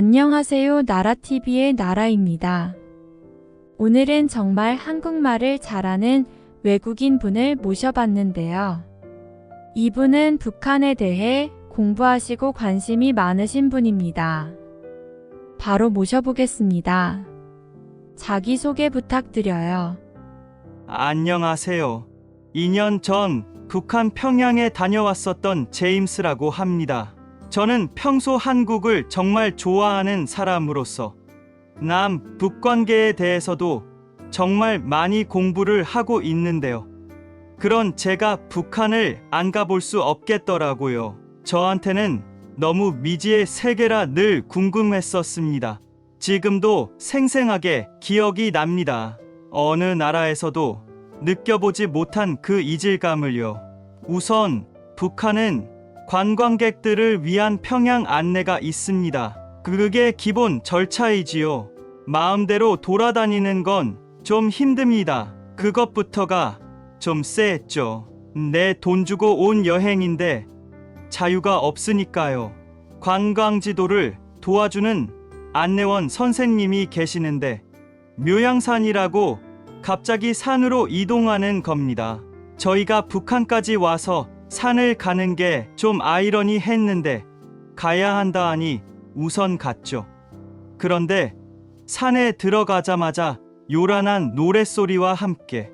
안녕하세요. 나라TV의 나라입니다. 오늘은 정말 한국말을 잘하는 외국인 분을 모셔봤는데요. 이분은 북한에 대해 공부하시고 관심이 많으신 분입니다. 바로 모셔보겠습니다. 자기소개 부탁드려요. 안녕하세요. 2년 전 북한 평양에 다녀왔었던 제임스라고 합니다. 저는 평소 한국을 정말 좋아하는 사람으로서 남-북 관계에 대해서도 정말 많이 공부를 하고 있는데요. 그런 제가 북한을 안 가볼 수 없겠더라고요. 저한테는 너무 미지의 세계라 늘 궁금했었습니다. 지금도 생생하게 기억이 납니다. 어느 나라에서도 느껴보지 못한 그 이질감을요. 우선 북한은 관광객들을 위한 평양 안내가 있습니다. 그게 기본 절차이지요. 마음대로 돌아다니는 건 좀 힘듭니다. 그것부터가 좀 쎄했죠. 내 돈 주고 온 여행인데 자유가 없으니까요. 관광지도를 도와주는 안내원 선생님이 계시는데 묘양산이라고 갑자기 산으로 이동하는 겁니다. 저희가 북한까지 와서 산을 가는 게 좀 아이러니했는데 가야 한다 하니 우선 갔죠. 그런데 산에 들어가자마자 요란한 노랫소리와 함께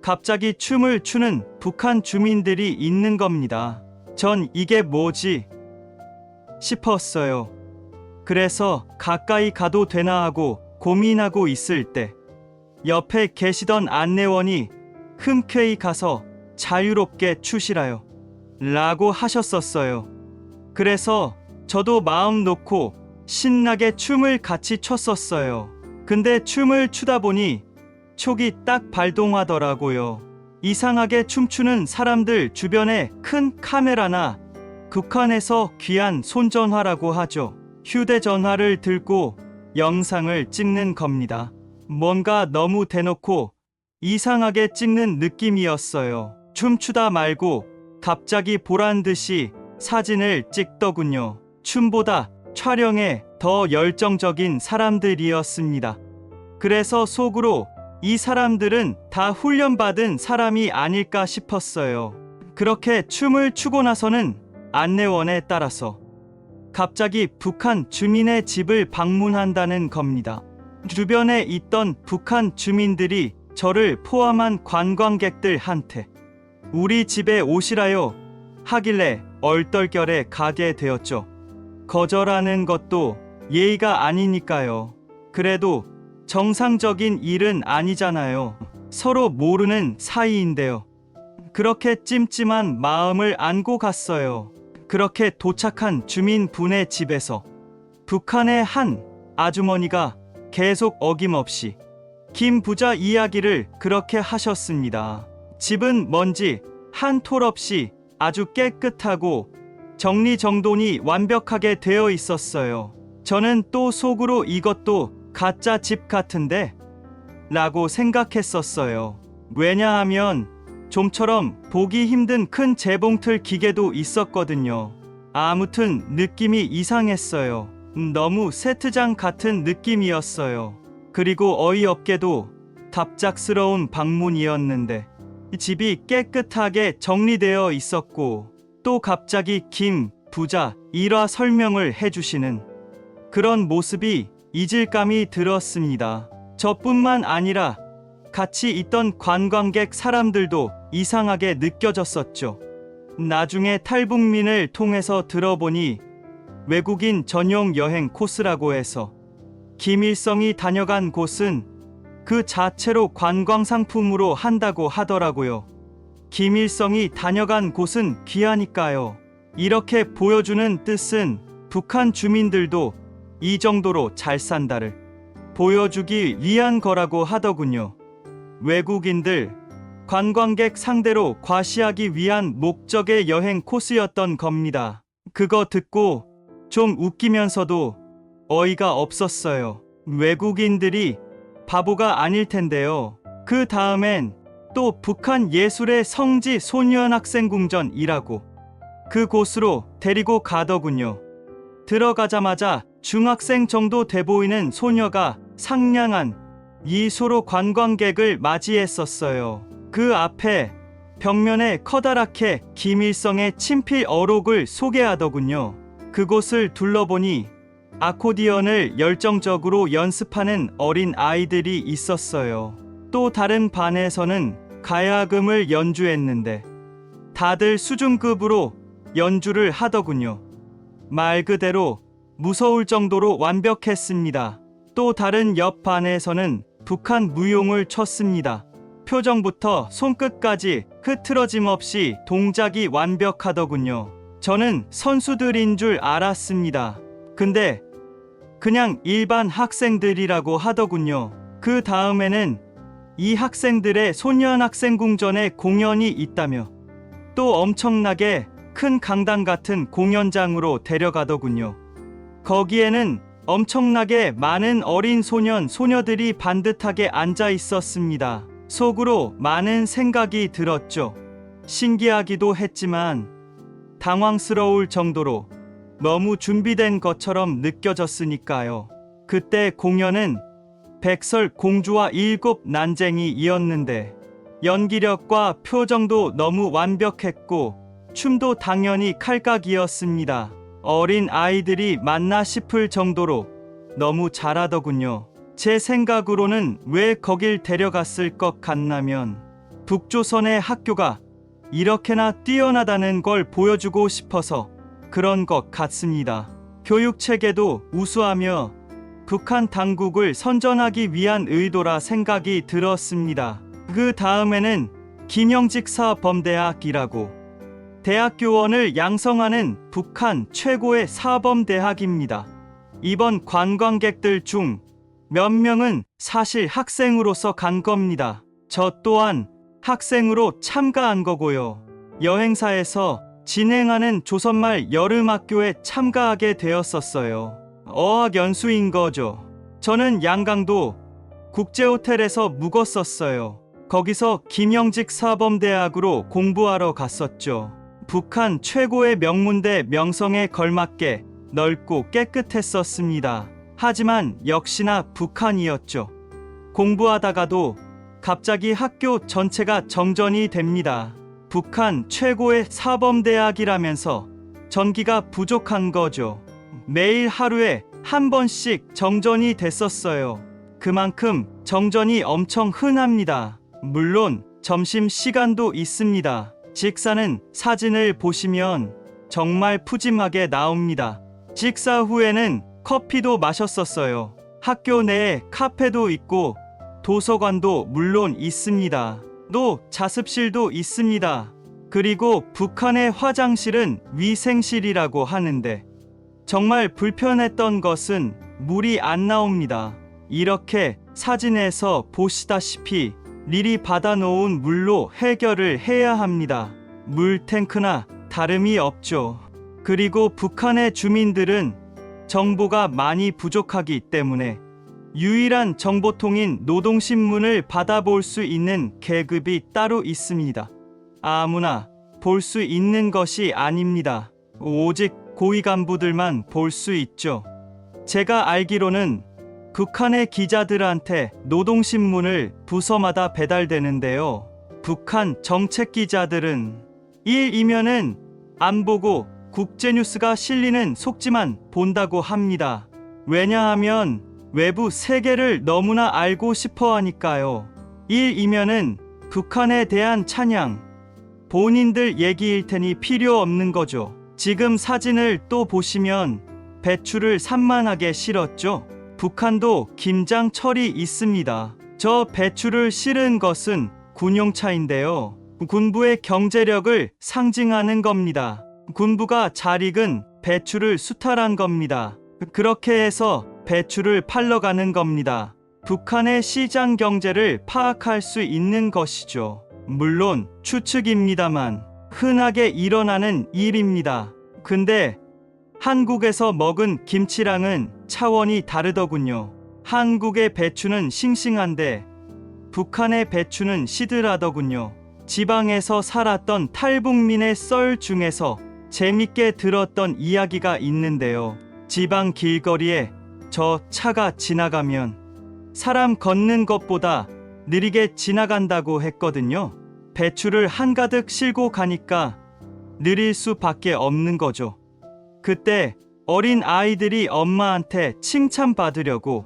갑자기 춤을 추는 북한 주민들이 있는 겁니다. 전 이게 뭐지 싶었어요. 그래서 가까이 가도 되나 하고 고민하고 있을 때 옆에 계시던 안내원이 흔쾌히 가서 자유롭게 추시라요 라고 하셨었어요. 그래서 저도 마음 놓고 신나게 춤을 같이 췄었어요. 근데 춤을 추다 보니 촉이 딱 발동하더라고요. 이상하게 춤추는 사람들 주변에 큰 카메라나 북한에서 귀한 손전화라고 하죠. 휴대전화를 들고 영상을 찍는 겁니다. 뭔가 너무 대놓고 이상하게 찍는 느낌이었어요. 춤추다 말고 갑자기 보란 듯이 사진을 찍더군요. 춤보다 촬영에 더 열정적인 사람들이었습니다. 그래서 속으로 이 사람들은 다 훈련받은 사람이 아닐까 싶었어요. 그렇게 춤을 추고 나서는 안내원에 따라서 갑자기 북한 주민의 집을 방문한다는 겁니다. 주변에 있던 북한 주민들이 저를 포함한 관광객들한테 우리 집에 오시라요 하길래 얼떨결에 가게 되었죠. 거절하는 것도 예의가 아니니까요. 그래도 정상적인 일은 아니잖아요. 서로 모르는 사이인데요. 그렇게 찜찜한 마음을 안고 갔어요. 그렇게 도착한 주민분의 집에서 북한의 한 아주머니가 계속 어김없이 김 부자 이야기를 그렇게 하셨습니다. 집은 먼지 한 톨 없이 아주 깨끗하고 정리정돈이 완벽하게 되어 있었어요. 저는 또 속으로 이것도 가짜 집 같은데? 라고 생각했었어요. 왜냐하면 좀처럼 보기 힘든 큰 재봉틀 기계도 있었거든요. 아무튼 느낌이 이상했어요. 너무 세트장 같은 느낌이었어요. 그리고 어이없게도 갑작스러운 방문이었는데 집이 깨끗하게 정리되어 있었고 또 갑자기 김 부자 일화 설명을 해주시는 그런 모습이 이질감이 들었습니다. 저뿐만 아니라 같이 있던 관광객 사람들도 이상하게 느껴졌었죠. 나중에 탈북민을 통해서 들어보니 외국인 전용 여행 코스라고 해서 김일성이 다녀간 곳은 그 자체로 관광 상품으로 한다고 하더라고요. 김일성이 다녀간 곳은 귀하니까요. 이렇게 보여주는 뜻은 북한 주민들도 이 정도로 잘 산다를 보여주기 위한 거라고 하더군요. 외국인들, 관광객 상대로 과시하기 위한 목적의 여행 코스였던 겁니다. 그거 듣고 좀 웃기면서도 어이가 없었어요. 외국인들이 바보가 아닐 텐데요. 그 다음엔 또 북한 예술의 성지 소년학생궁전이라고 그곳으로 데리고 가더군요. 들어가자마자 중학생 정도 돼 보이는 소녀가 상냥한 미소로 관광객을 맞이했었어요. 그 앞에 벽면에 커다랗게 김일성의 친필 어록을 소개하더군요. 그곳을 둘러보니 아코디언을 열정적으로 연습하는 어린 아이들이 있었어요. 또 다른 반에서는 가야금을 연주했는데 다들 수준급으로 연주를 하더군요. 말 그대로 무서울 정도로 완벽했습니다. 또 다른 옆 반에서는 북한 무용을 췄습니다. 표정부터 손끝까지 흐트러짐 없이 동작이 완벽하더군요. 저는 선수들인 줄 알았습니다. 근데 그냥 일반 학생들이라고 하더군요. 그 다음에는 이 학생들의 소년학생궁전에 공연이 있다며 또 엄청나게 큰 강당 같은 공연장으로 데려가더군요. 거기에는 엄청나게 많은 어린 소년, 소녀들이 반듯하게 앉아 있었습니다. 속으로 많은 생각이 들었죠. 신기하기도 했지만 당황스러울 정도로 너무 준비된 것처럼 느껴졌으니까요. 그때 공연은 백설 공주와 일곱 난쟁이이었는데 연기력과 표정도 너무 완벽했고 춤도 당연히 칼각이었습니다. 어린 아이들이 맞나 싶을 정도로 너무 잘하더군요. 제 생각으로는 왜 거길 데려갔을 것 같냐면 북조선의 학교가 이렇게나 뛰어나다는 걸 보여주고 싶어서 그런 것 같습니다. 교육체계도 우수하며 북한 당국을 선전하기 위한 의도라 생각이 들었습니다. 그 다음에는 김영직 사범대학이라고 대학교원을 양성하는 북한 최고의 사범대학입니다. 이번 관광객들 중 몇 명은 사실 학생으로서 간 겁니다. 저 또한 학생으로 참가한 거고요. 여행사에서 진행하는 조선말 여름학교에 참가하게 되었었어요. 어학연수인 거죠. 저는 양강도 국제호텔에서 묵었었어요. 거기서 김영직 사범대학으로 공부하러 갔었죠. 북한 최고의 명문대 명성에 걸맞게 넓고 깨끗했었습니다. 하지만 역시나 북한이었죠. 공부하다가도 갑자기 학교 전체가 정전이 됩니다. 북한 최고의 사범대학이라면서 전기가 부족한 거죠. 매일 하루에 한 번씩 정전이 됐었어요. 그만큼 정전이 엄청 흔합니다. 물론 점심시간도 있습니다. 식사는 사진을 보시면 정말 푸짐하게 나옵니다. 식사 후에는 커피도 마셨었어요. 학교 내에 카페도 있고 도서관도 물론 있습니다. 또 자습실도 있습니다. 그리고 북한의 화장실은 위생실이라고 하는데 정말 불편했던 것은 물이 안 나옵니다. 이렇게 사진에서 보시다시피 미리 받아놓은 물로 해결을 해야 합니다. 물 탱크나 다름이 없죠. 그리고 북한의 주민들은 정보가 많이 부족하기 때문에 유일한 정보통인 노동신문을 받아볼 수 있는 계급이 따로 있습니다. 아무나 볼 수 있는 것이 아닙니다. 오직 고위 간부들만 볼 수 있죠. 제가 알기로는 북한의 기자들한테 노동신문을 부서마다 배달되는데요. 북한 정책 기자들은 일이면은 안 보고 국제뉴스가 실리는 속지만 본다고 합니다. 왜냐하면 외부 세계를 너무나 알고 싶어 하니까요. 일이면은 북한에 대한 찬양, 본인들 얘기일 테니 필요 없는 거죠. 지금 사진을 또 보시면 배추를 산만하게 실었죠. 북한도 김장철이 있습니다. 저 배추를 실은 것은 군용차인데요. 군부의 경제력을 상징하는 겁니다. 군부가 잘 익은 배추를 수탈한 겁니다. 그렇게 해서 배추를 팔러 가는 겁니다. 북한의 시장 경제를 파악할 수 있는 것이죠. 물론 추측입니다만 흔하게 일어나는 일입니다. 근데 한국에서 먹은 김치랑은 차원이 다르더군요. 한국의 배추는 싱싱한데 북한의 배추는 시들하더군요. 지방에서 살았던 탈북민의 썰 중에서 재밌게 들었던 이야기가 있는데요. 지방 길거리에 저 차가 지나가면 사람 걷는 것보다 느리게 지나간다고 했거든요. 배추를 한가득 싣고 가니까 느릴 수밖에 없는 거죠. 그때 어린 아이들이 엄마한테 칭찬받으려고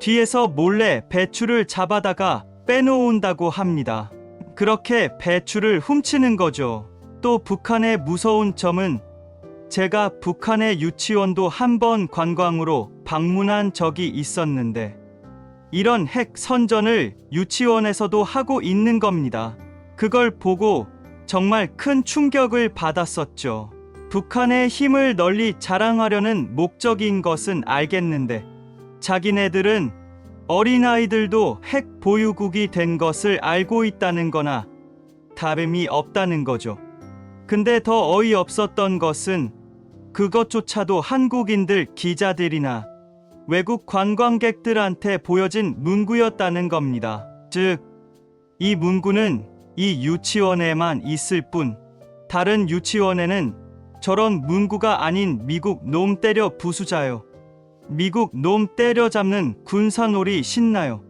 뒤에서 몰래 배추를 잡아다가 빼놓은다고 합니다. 그렇게 배추를 훔치는 거죠. 또 북한의 무서운 점은 제가 북한의 유치원도 한 번 관광으로 방문한 적이 있었는데 이런 핵 선전을 유치원에서도 하고 있는 겁니다. 그걸 보고 정말 큰 충격을 받았었죠. 북한의 힘을 널리 자랑하려는 목적인 것은 알겠는데 자기네들은 어린아이들도 핵 보유국이 된 것을 알고 있다는 거나 다름이 없다는 거죠. 근데 더 어이없었던 것은 그것조차도 한국인들 기자들이나 외국 관광객들한테 보여진 문구였다는 겁니다. 즉, 이 문구는 이 유치원에만 있을 뿐 다른 유치원에는 저런 문구가 아닌 미국 놈 때려 부수자요. 미국 놈 때려잡는 군사놀이 신나요.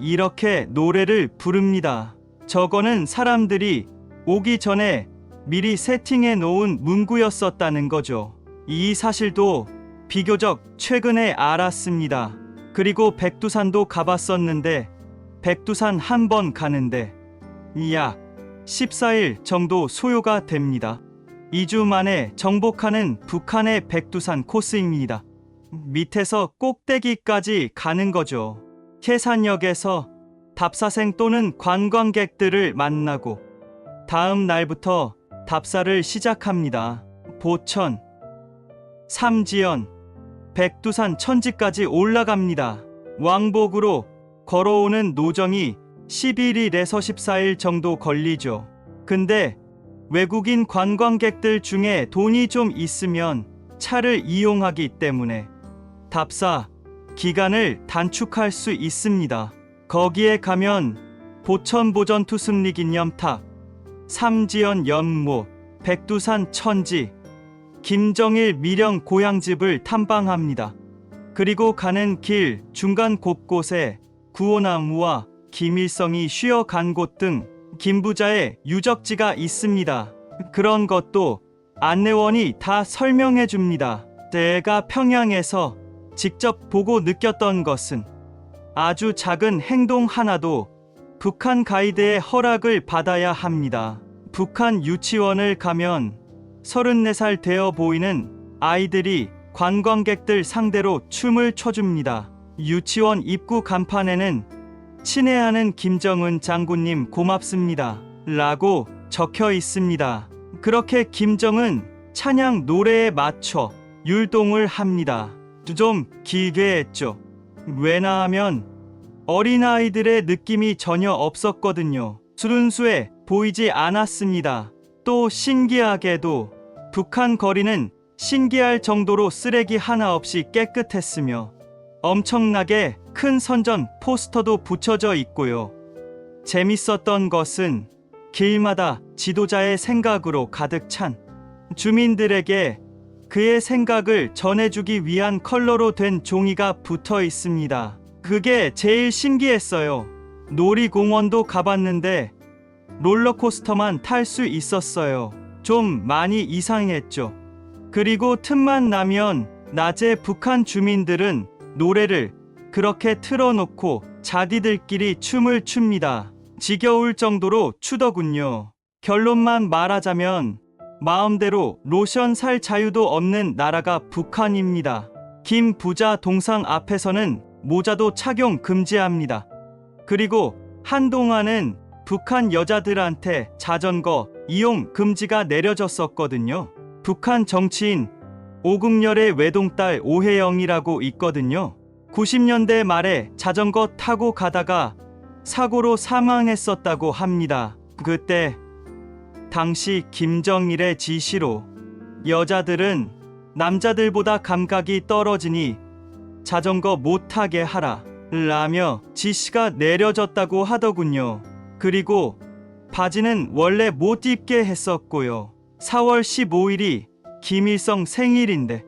이렇게 노래를 부릅니다. 저거는 사람들이 오기 전에 미리 세팅해 놓은 문구였었다는 거죠. 이 사실도 비교적 최근에 알았습니다. 그리고 백두산도 가봤었는데 백두산 한 번 가는데 약 14일 정도 소요가 됩니다. 2주 만에 정복하는 북한의 백두산 코스입니다. 밑에서 꼭대기까지 가는 거죠. 해산역에서 답사생 또는 관광객들을 만나고 다음 날부터 답사를 시작합니다. 보천, 삼지연, 백두산 천지까지 올라갑니다. 왕복으로 걸어오는 노정이 11일에서 14일 정도 걸리죠. 근데 외국인 관광객들 중에 돈이 좀 있으면 차를 이용하기 때문에 답사 기간을 단축할 수 있습니다. 거기에 가면 보천보전 투습리 기념탑, 삼지연 연못, 백두산 천지, 김정일 미령 고향집을 탐방합니다. 그리고 가는 길 중간 곳곳에 구호나무와 김일성이 쉬어간 곳 등 김부자의 유적지가 있습니다. 그런 것도 안내원이 다 설명해 줍니다. 제가 평양에서 직접 보고 느꼈던 것은 아주 작은 행동 하나도 북한 가이드의 허락을 받아야 합니다. 북한 유치원을 가면 34살 되어 보이는 아이들이 관광객들 상대로 춤을 춰줍니다. 유치원 입구 간판에는 친애하는 김정은 장군님 고맙습니다 라고 적혀 있습니다. 그렇게 김정은 찬양 노래에 맞춰 율동을 합니다. 좀 길게 했죠. 왜냐 하면 어린아이들의 느낌이 전혀 없었거든요. 순수해 보이지 않았습니다. 또 신기하게도 북한 거리는 신기할 정도로 쓰레기 하나 없이 깨끗했으며 엄청나게 큰 선전 포스터도 붙여져 있고요. 재밌었던 것은 길마다 지도자의 생각으로 가득 찬 주민들에게 그의 생각을 전해주기 위한 컬러로 된 종이가 붙어 있습니다. 그게 제일 신기했어요. 놀이공원도 가봤는데 롤러코스터만 탈 수 있었어요. 좀 많이 이상했죠. 그리고 틈만 나면 낮에 북한 주민들은 노래를 그렇게 틀어놓고 자기들끼리 춤을 춥니다. 지겨울 정도로 추더군요. 결론만 말하자면 마음대로 로션 살 자유도 없는 나라가 북한입니다. 김 부자 동상 앞에서는 모자도 착용 금지합니다. 그리고 한동안은 북한 여자들한테 자전거 이용 금지가 내려졌었거든요. 북한 정치인 오국열의 외동딸 오혜영이라고 있거든요. 90년대 말에 자전거 타고 가다가 사고로 사망했었다고 합니다. 그때 당시 김정일의 지시로 여자들은 남자들보다 감각이 떨어지니 자전거 못 타게 하라 라며 지시가 내려졌다고 하더군요. 그리고 바지는 원래 못 입게 했었고요. 4월 15일이 김일성 생일인데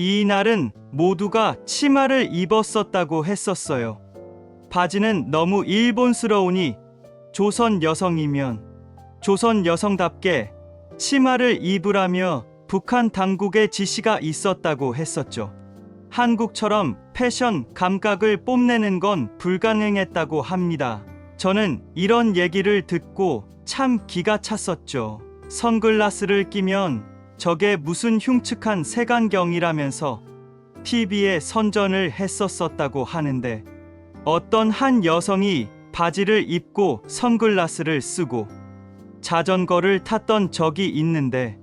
이날은 모두가 치마를 입었었다고 했었어요. 바지는 너무 일본스러우니 조선 여성이면 조선 여성답게 치마를 입으라며 북한 당국의 지시가 있었다고 했었죠. 한국처럼 패션 감각을 뽐내는 건 불가능했다고 합니다. 저는 이런 얘기를 듣고 참 기가 찼었죠. 선글라스를 끼면 저게 무슨 흉측한 색안경이라면서 TV에 선전을 했었었다고 하는데 어떤 한 여성이 바지를 입고 선글라스를 쓰고 자전거를 탔던 적이 있는데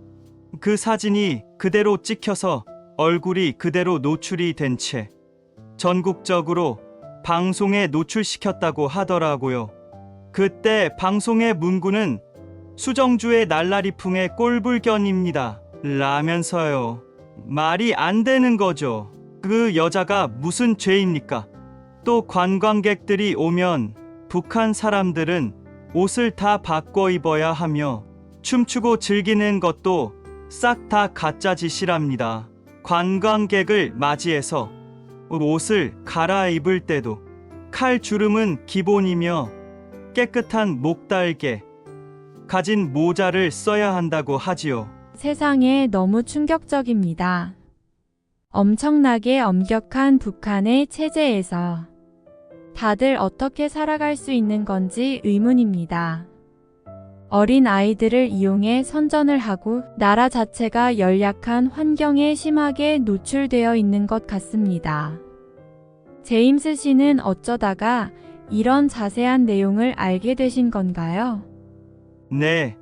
그 사진이 그대로 찍혀서 얼굴이 그대로 노출이 된 채 전국적으로 방송에 노출시켰다고 하더라고요. 그때 방송의 문구는 수정주의 날라리풍의 꼴불견입니다. 라면서요. 말이 안 되는 거죠. 그 여자가 무슨 죄입니까? 또 관광객들이 오면 북한 사람들은 옷을 다 바꿔 입어야 하며 춤추고 즐기는 것도 싹 다 가짜 짓이랍니다. 관광객을 맞이해서 옷을 갈아입을 때도 칼주름은 기본이며 깨끗한 목달개, 가진 모자를 써야 한다고 하지요. 세상에 너무 충격적입니다. 엄청나게 엄격한 북한의 체제에서 다들 어떻게 살아갈 수 있는 건지 의문입니다. 어린 아이들을 이용해 선전을 하고 나라 자체가 연약한 환경에 심하게 노출되어 있는 것 같습니다. 제임스 씨는 어쩌다가 이런 자세한 내용을 알게 되신 건가요? 네,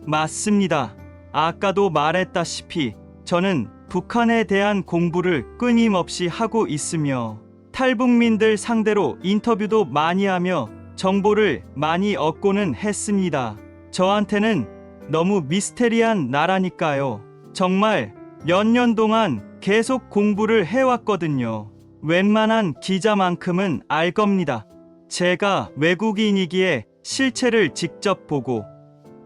맞습니다. 아까도 말했다시피 저는 북한에 대한 공부를 끊임없이 하고 있으며 탈북민들 상대로 인터뷰도 많이 하며 정보를 많이 얻고는 했습니다. 저한테는 너무 미스테리한 나라니까요. 정말 몇 년 동안 계속 공부를 해왔거든요. 웬만한 기자만큼은 알 겁니다. 제가 외국인이기에 실체를 직접 보고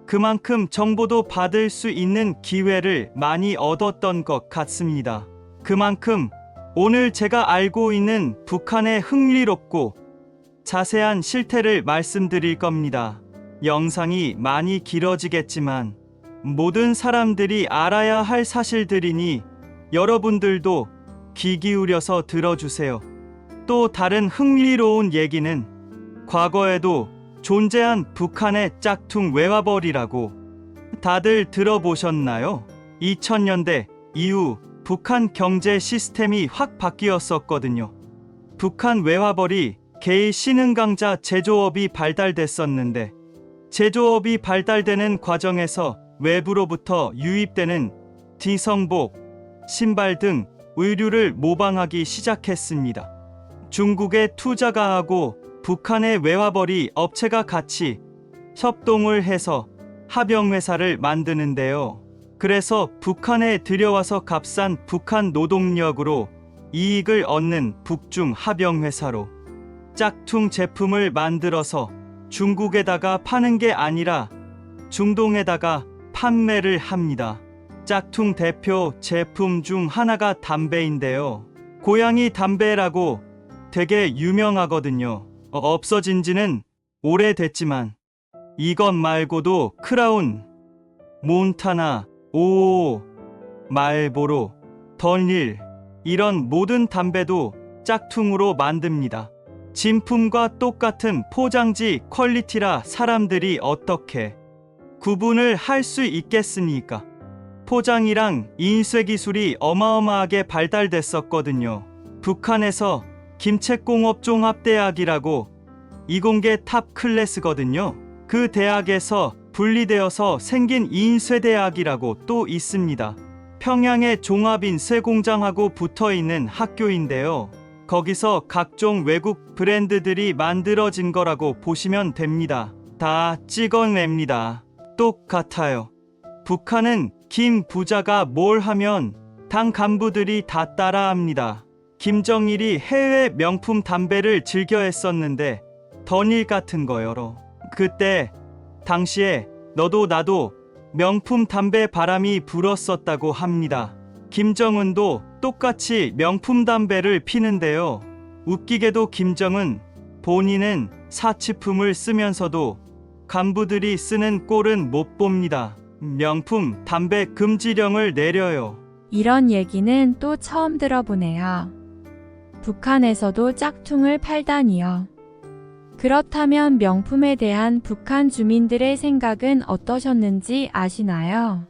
그만큼 정보도 받을 수 있는 기회를 많이 얻었던 것 같습니다. 그만큼 오늘 제가 알고 있는 북한의 흥미롭고 자세한 실태를 말씀드릴 겁니다. 영상이 많이 길어지겠지만 모든 사람들이 알아야 할 사실들이니 여러분들도 귀 기울여서 들어주세요. 또 다른 흥미로운 얘기는 과거에도 존재한 북한의 짝퉁 외화벌이라고 다들 들어보셨나요? 2000년대 이후 북한 경제 시스템이 확 바뀌었었거든요. 북한 외화벌이 개의 신흥강자 제조업이 발달됐었는데 제조업이 발달되는 과정에서 외부로부터 유입되는 뒤성복, 신발 등 의류를 모방하기 시작했습니다. 중국에 투자가 하고 북한의 외화벌이 업체가 같이 협동을 해서 합영회사를 만드는데요. 그래서 북한에 들여와서 값싼 북한 노동력으로 이익을 얻는 북중 합영회사로 짝퉁 제품을 만들어서 중국에다가 파는 게 아니라 중동에다가 판매를 합니다. 짝퉁 대표 제품 중 하나가 담배인데요. 고양이 담배라고 되게 유명하거든요. 없어진 지는 오래됐지만 이것 말고도 크라운, 몬타나, 오오, 말보로, 던릴 이런 모든 담배도 짝퉁으로 만듭니다. 진품과 똑같은 포장지 퀄리티라 사람들이 어떻게 구분을 할 수 있겠습니까? 포장이랑 인쇄 기술이 어마어마하게 발달됐었거든요. 북한에서 김책공업종합대학이라고 이공계 탑 클래스거든요. 그 대학에서 분리되어서 생긴 인쇄대학이라고 또 있습니다. 평양에 종합인쇄공장하고 붙어있는 학교인데요. 거기서 각종 외국 브랜드들이 만들어진 거라고 보시면 됩니다. 다 찍어냅니다. 똑같아요. 북한은 김 부자가 뭘 하면 당 간부들이 다 따라합니다. 김정일이 해외 명품 담배를 즐겨 했었는데 던일 같은 거요. 그때 당시에 너도 나도 명품 담배 바람이 불었었다고 합니다. 김정은도 똑같이 명품 담배를 피는데요. 웃기게도 김정은 본인은 사치품을 쓰면서도 간부들이 쓰는 꼴은 못 봅니다. 명품 담배 금지령을 내려요. 이런 얘기는 또 처음 들어보네요. 북한에서도 짝퉁을 팔다니요. 그렇다면 명품에 대한 북한 주민들의 생각은 어떠셨는지 아시나요?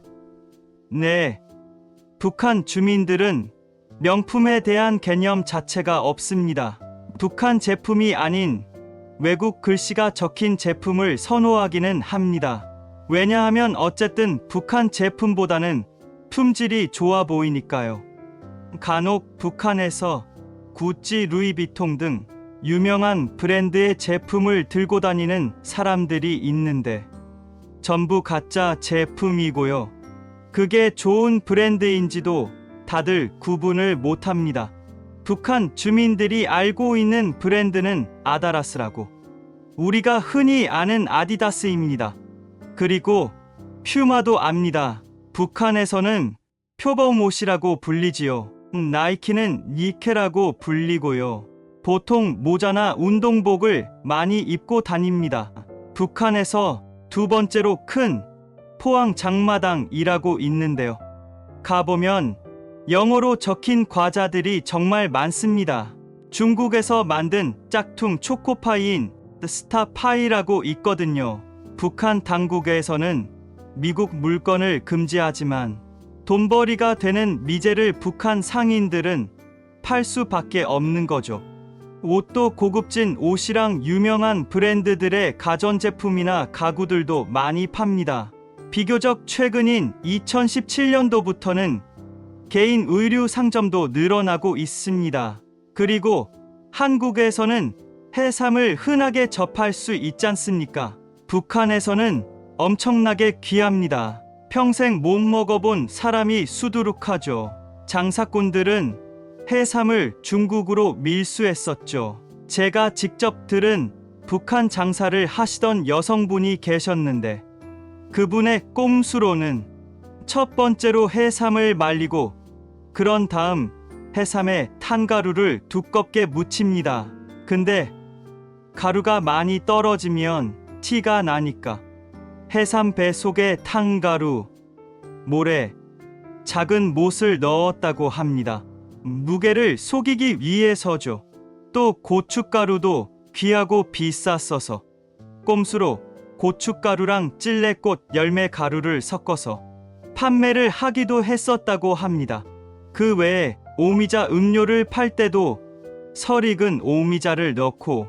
네. 북한 주민들은 명품에 대한 개념 자체가 없습니다. 북한 제품이 아닌 외국 글씨가 적힌 제품을 선호하기는 합니다. 왜냐하면 어쨌든 북한 제품보다는 품질이 좋아 보이니까요. 간혹 북한에서 구찌, 루이비통 등 유명한 브랜드의 제품을 들고 다니는 사람들이 있는데 전부 가짜 제품이고요. 그게 좋은 브랜드인지도 다들 구분을 못합니다. 북한 주민들이 알고 있는 브랜드는 아다라스라고 우리가 흔히 아는 아디다스입니다. 그리고 퓨마도 압니다. 북한에서는 표범옷이라고 불리지요. 나이키는 니케라고 불리고요. 보통 모자나 운동복을 많이 입고 다닙니다. 북한에서 두 번째로 큰 포항 장마당이라고 있는데요. 가보면 영어로 적힌 과자들이 정말 많습니다. 중국에서 만든 짝퉁 초코파이인 스타파이라고 있거든요. 북한 당국에서는 미국 물건을 금지하지만 돈벌이가 되는 미제를 북한 상인들은 팔 수밖에 없는 거죠. 옷도 고급진 옷이랑 유명한 브랜드들의 가전제품이나 가구들도 많이 팝니다. 비교적 최근인 2017년도부터는 개인 의류 상점도 늘어나고 있습니다. 그리고 한국에서는 해삼을 흔하게 접할 수 있지 않습니까? 북한에서는 엄청나게 귀합니다. 평생 못 먹어본 사람이 수두룩하죠. 장사꾼들은 해삼을 중국으로 밀수했었죠. 제가 직접 들은 북한 장사를 하시던 여성분이 계셨는데 그분의 꼼수로는 첫 번째로 해삼을 말리고 그런 다음 해삼에 탄가루를 두껍게 묻힙니다. 근데 가루가 많이 떨어지면 티가 나니까 해삼 배 속에 탄가루, 모래, 작은 못을 넣었다고 합니다. 무게를 속이기 위해서죠. 또 고춧가루도 귀하고 비쌌어서 꼼수로 고춧가루랑 찔레꽃 열매 가루를 섞어서 판매를 하기도 했었다고 합니다. 그 외에 오미자 음료를 팔 때도 설익은 오미자를 넣고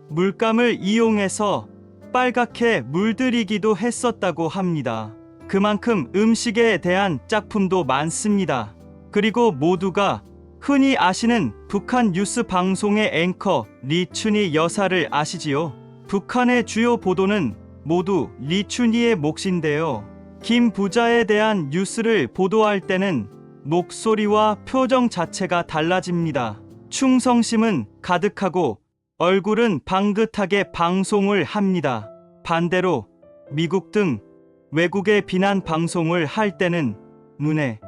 물감을 이용해서 빨갛게 물들이기도 했었다고 합니다. 그만큼 음식에 대한 짝품도 많습니다. 그리고 모두가 흔히 아시는 북한 뉴스 방송의 앵커 리춘희 여사를 아시지요? 북한의 주요 보도는 모두 리춘희의 몫인데요. 김 부자에 대한 뉴스를 보도할 때는 목소리와 표정 자체가 달라집니다. 충성심은 가득하고 얼굴은 방긋하게 방송을 합니다. 반대로 미국 등 외국의 비난 방송을 할 때는 눈에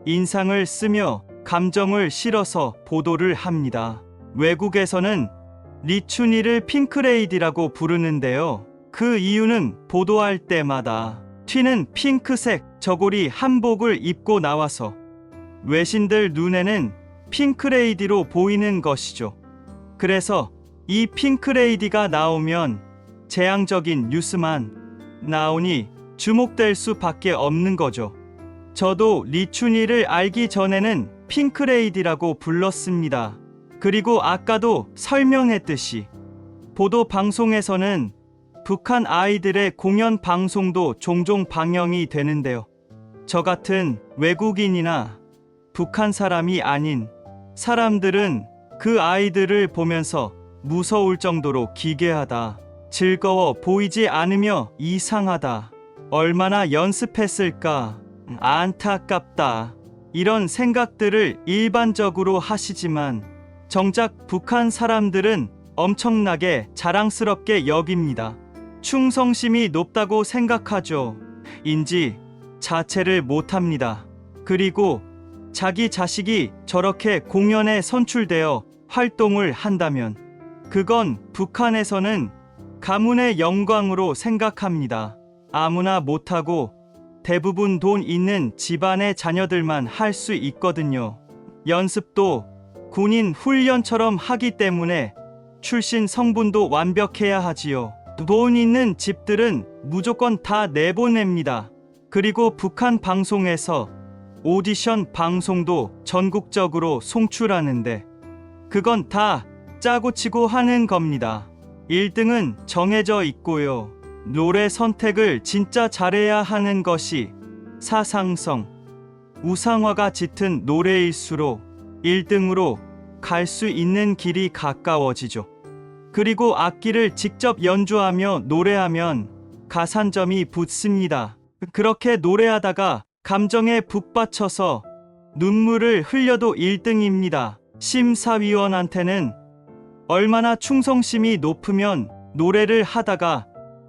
인상을 쓰며 감정을 실어서 보도를 합니다. 외국에서는 리춘희를 핑크레이디라고 부르는데요. 그 이유는 보도할 때마다 튀는 핑크색 저고리 한복을 입고 나와서 외신들 눈에는 핑크레이디로 보이는 것이죠. 그래서 이 핑크레이디가 나오면 재앙적인 뉴스만 나오니 주목될 수밖에 없는 거죠. 저도 리춘희를 알기 전에는 핑크레이디라고 불렀습니다. 그리고 아까도 설명했듯이 보도 방송에서는 북한 아이들의 공연 방송도 종종 방영이 되는데요. 저 같은 외국인이나 북한 사람이 아닌 사람들은 그 아이들을 보면서 무서울 정도로 기괴하다, 즐거워 보이지 않으며 이상하다, 얼마나 연습했을까, 안타깝다, 이런 생각들을 일반적으로 하시지만 정작 북한 사람들은 엄청나게 자랑스럽게 여깁니다. 충성심이 높다고 생각하죠. 인지 자체를 못합니다. 그리고 자기 자식이 저렇게 공연에 선출되어 활동을 한다면 그건 북한에서는 가문의 영광으로 생각합니다. 아무나 못하고 대부분 돈 있는 집안의 자녀들만 할 수 있거든요. 연습도 군인 훈련처럼 하기 때문에 출신 성분도 완벽해야 하지요. 돈 있는 집들은 무조건 다 내보냅니다. 그리고 북한 방송에서 오디션 방송도 전국적으로 송출하는데 그건 다 짜고 치고 하는 겁니다. 1등은 정해져 있고요. 노래 선택을 진짜 잘해야 하는 것이 사상성, 우상화가 짙은 노래일수록 1등으로 갈 수 있는 길이 가까워지죠. 그리고 악기를 직접 연주하며 노래하면 가산점이 붙습니다. 그렇게 노래하다가 감정에 북받쳐서 눈물을 흘려도 1등입니다. 심사위원한테는 얼마나 충성심이 높으면 노래를 하다가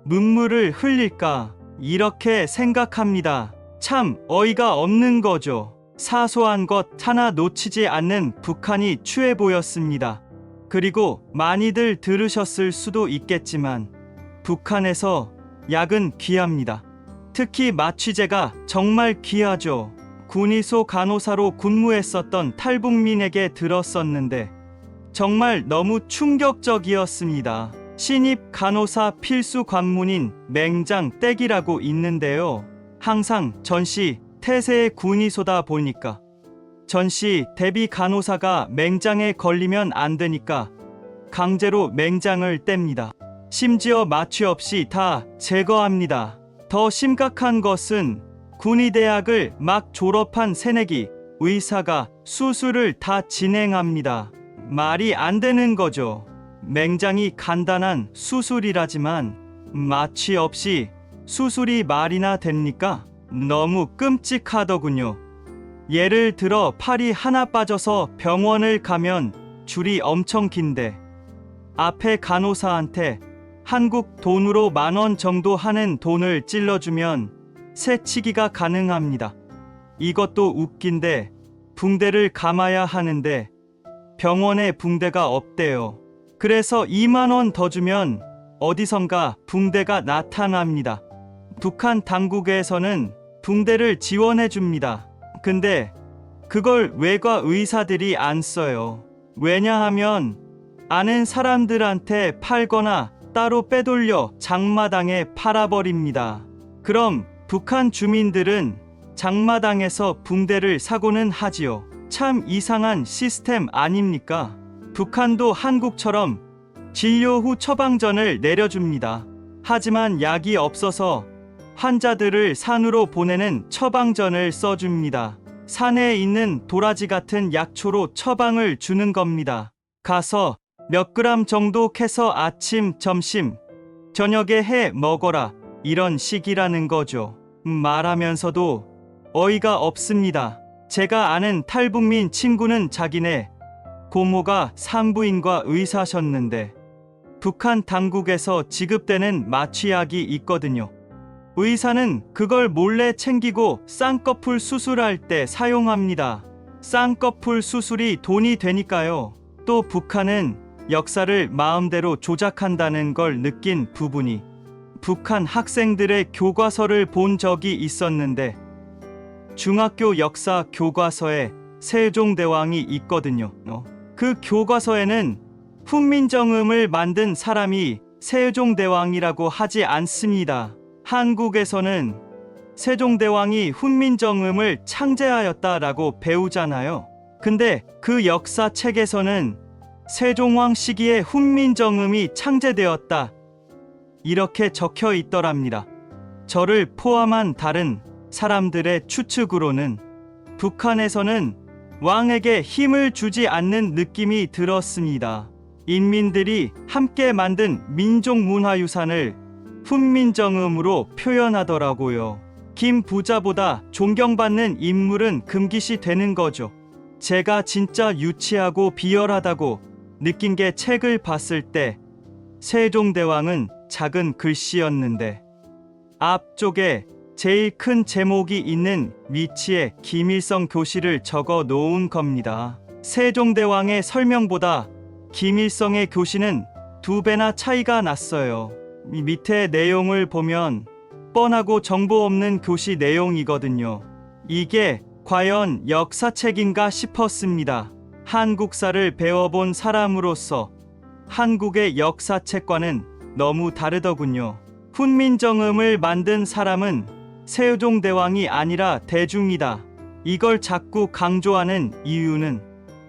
눈물을 흘릴까 이렇게 생각합니다. 참 어이가 없는 거죠. 사소한 것 하나 놓치지 않는 북한이 추해 보였습니다. 그리고 많이들 들으셨을 수도 있겠지만 북한에서 약은 귀합니다. 특히 마취제가 정말 귀하죠. 군의소 간호사로 근무했었던 탈북민에게 들었었는데 정말 너무 충격적이었습니다. 신입 간호사 필수 관문인 맹장 떼기라고 있는데요. 항상 전시 태세의 군의소다 보니까 전시 대비 간호사가 맹장에 걸리면 안 되니까 강제로 맹장을 뗍니다. 심지어 마취 없이 다 제거합니다. 더 심각한 것은 군의대학을 막 졸업한 새내기 의사가 수술을 다 진행합니다. 말이 안 되는 거죠. 맹장이 간단한 수술이라지만 마취 없이 수술이 말이나 됩니까? 너무 끔찍하더군요. 예를 들어 팔이 하나 빠져서 병원을 가면 줄이 엄청 긴데 앞에 간호사한테 한국 돈으로 10,000원 정도 하는 돈을 찔러주면 새치기가 가능합니다. 이것도 웃긴데 붕대를 감아야 하는데 병원에 붕대가 없대요. 그래서 20,000원 더 주면 어디선가 붕대가 나타납니다. 북한 당국에서는 붕대를 지원해 줍니다. 근데 그걸 외과 의사들이 안 써요. 왜냐하면 아는 사람들한테 팔거나 따로 빼돌려 장마당에 팔아버립니다. 그럼 북한 주민들은 장마당에서 붕대를 사고는 하지요. 참 이상한 시스템 아닙니까? 북한도 한국처럼 진료 후 처방전을 내려줍니다. 하지만 약이 없어서 환자들을 산으로 보내는 처방전을 써줍니다. 산에 있는 도라지 같은 약초로 처방을 주는 겁니다. 가서 몇 그램 정도 캐서 아침, 점심, 저녁에 해 먹어라. 이런 식이라는 거죠. 말하면서도 어이가 없습니다. 제가 아는 탈북민 친구는 자기네 고모가 산부인과 의사셨는데 북한 당국에서 지급되는 마취약이 있거든요. 의사는 그걸 몰래 챙기고 쌍꺼풀 수술할 때 사용합니다. 쌍꺼풀 수술이 돈이 되니까요. 또 북한은 역사를 마음대로 조작한다는 걸 느낀 부분이 북한 학생들의 교과서를 본 적이 있었는데 중학교 역사 교과서에 세종대왕이 있거든요. 그 교과서에는 훈민정음을 만든 사람이 세종대왕이라고 하지 않습니다. 한국에서는 세종대왕이 훈민정음을 창제하였다라고 배우잖아요. 근데 그 역사책에서는 세종왕 시기에 훈민정음이 창제되었다. 이렇게 적혀 있더랍니다. 저를 포함한 다른 사람들의 추측으로는 북한에서는 왕에게 힘을 주지 않는 느낌이 들었습니다. 인민들이 함께 만든 민족문화유산을 훈민정음으로 표현하더라고요. 김 부자보다 존경받는 인물은 금기시 되는 거죠. 제가 진짜 유치하고 비열하다고 느낀 게 책을 봤을 때 세종대왕은 작은 글씨였는데 앞쪽에 제일 큰 제목이 있는 위치에 김일성 교시를 적어 놓은 겁니다. 세종대왕의 설명보다 김일성의 교시는 2배나 차이가 났어요. 밑에 내용을 보면 뻔하고 정보 없는 교시 내용이거든요. 이게 과연 역사책인가 싶었습니다. 한국사를 배워본 사람으로서 한국의 역사책과는 너무 다르더군요. 훈민정음을 만든 사람은 세종대왕이 아니라 대중이다. 이걸 자꾸 강조하는 이유는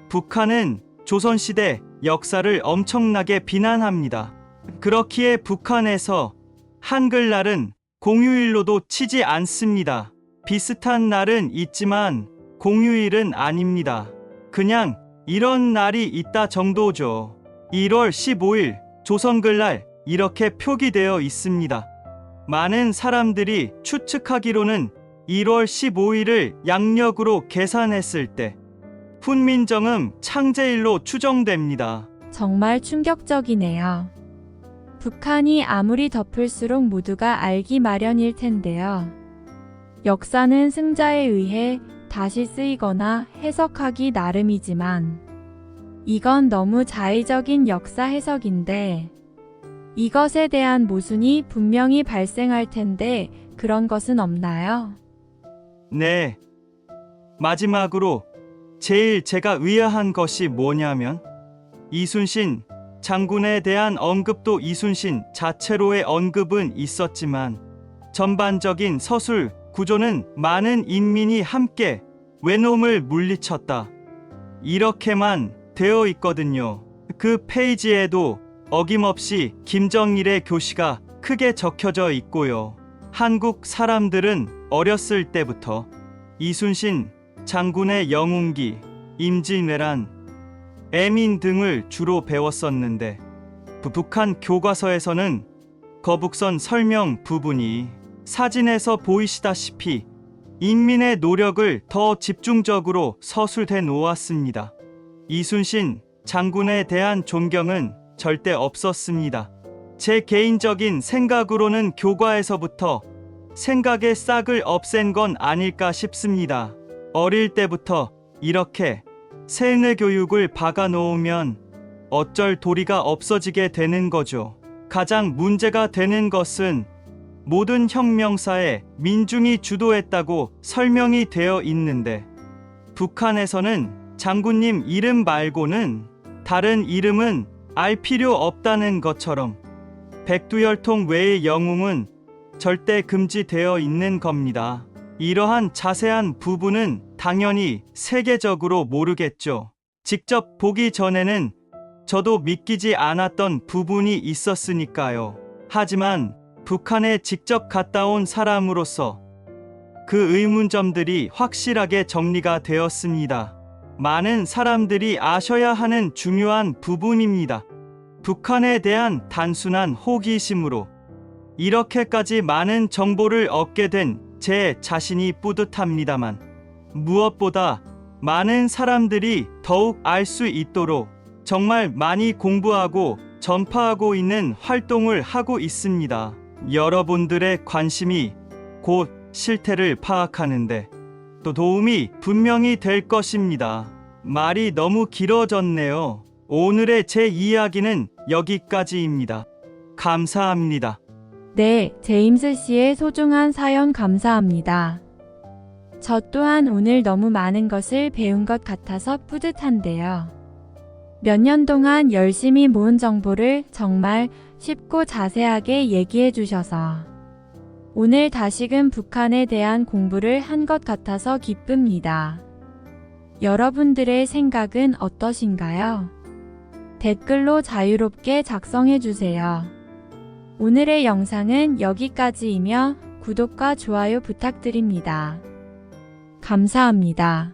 북한은 조선시대 역사를 엄청나게 비난합니다. 그렇기에 북한에서 한글날은 공휴일로도 치지 않습니다. 비슷한 날은 있지만 공휴일은 아닙니다. 그냥 이런 날이 있다 정도죠. 1월 15일 조선글날 이렇게 표기되어 있습니다. 많은 사람들이 추측하기로는 1월 15일을 양력으로 계산했을 때 훈민정음 창제일로 추정됩니다. 정말 충격적이네요. 북한이 아무리 덮을수록 모두가 알기 마련일 텐데요. 역사는 승자에 의해 다시 쓰이거나 해석하기 나름이지만 이건 너무 자의적인 역사 해석인데 이것에 대한 모순이 분명히 발생할 텐데 그런 것은 없나요? 네. 마지막으로 제일 제가 의아한 것이 뭐냐면 이순신 장군에 대한 언급도 이순신 자체로의 언급은 있었지만 전반적인 서술 구조는 많은 인민이 함께 외놈을 물리쳤다. 이렇게만 되어 있거든요. 그 페이지에도 어김없이 김정일의 교시가 크게 적혀져 있고요. 한국 사람들은 어렸을 때부터 이순신 장군의 영웅기, 임진왜란, 애민 등을 주로 배웠었는데 북한 교과서에서는 거북선 설명 부분이 사진에서 보이시다시피 인민의 노력을 더 집중적으로 서술해 놓았습니다. 이순신 장군에 대한 존경은 절대 없었습니다. 제 개인적인 생각으로는 교과에서부터 생각의 싹을 없앤 건 아닐까 싶습니다. 어릴 때부터 이렇게 세뇌 교육을 박아 놓으면 어쩔 도리가 없어지게 되는 거죠. 가장 문제가 되는 것은 모든 혁명사에 민중이 주도했다고 설명이 되어 있는데 북한에서는 장군님 이름 말고는 다른 이름은 알 필요 없다는 것처럼 백두혈통 외의 영웅은 절대 금지되어 있는 겁니다. 이러한 자세한 부분은 당연히 세계적으로 모르겠죠. 직접 보기 전에는 저도 믿기지 않았던 부분이 있었으니까요. 하지만 북한에 직접 갔다 온 사람으로서 그 의문점들이 확실하게 정리가 되었습니다. 많은 사람들이 아셔야 하는 중요한 부분입니다. 북한에 대한 단순한 호기심으로 이렇게까지 많은 정보를 얻게 된 제 자신이 뿌듯합니다만 무엇보다 많은 사람들이 더욱 알 수 있도록 정말 많이 공부하고 전파하고 있는 활동을 하고 있습니다. 여러분들의 관심이 곧 실태를 파악하는데 또 도움이 분명히 될 것입니다. 말이 너무 길어졌네요. 오늘의 제 이야기는 여기까지입니다. 감사합니다. 네, 제임스 씨의 소중한 사연 감사합니다. 저 또한 오늘 너무 많은 것을 배운 것 같아서 뿌듯한데요. 몇 년 동안 열심히 모은 정보를 정말 쉽고 자세하게 얘기해 주셔서 오늘 다시금 북한에 대한 공부를 한 것 같아서 기쁩니다. 여러분들의 생각은 어떠신가요? 댓글로 자유롭게 작성해 주세요. 오늘의 영상은 여기까지이며 구독과 좋아요 부탁드립니다. 감사합니다.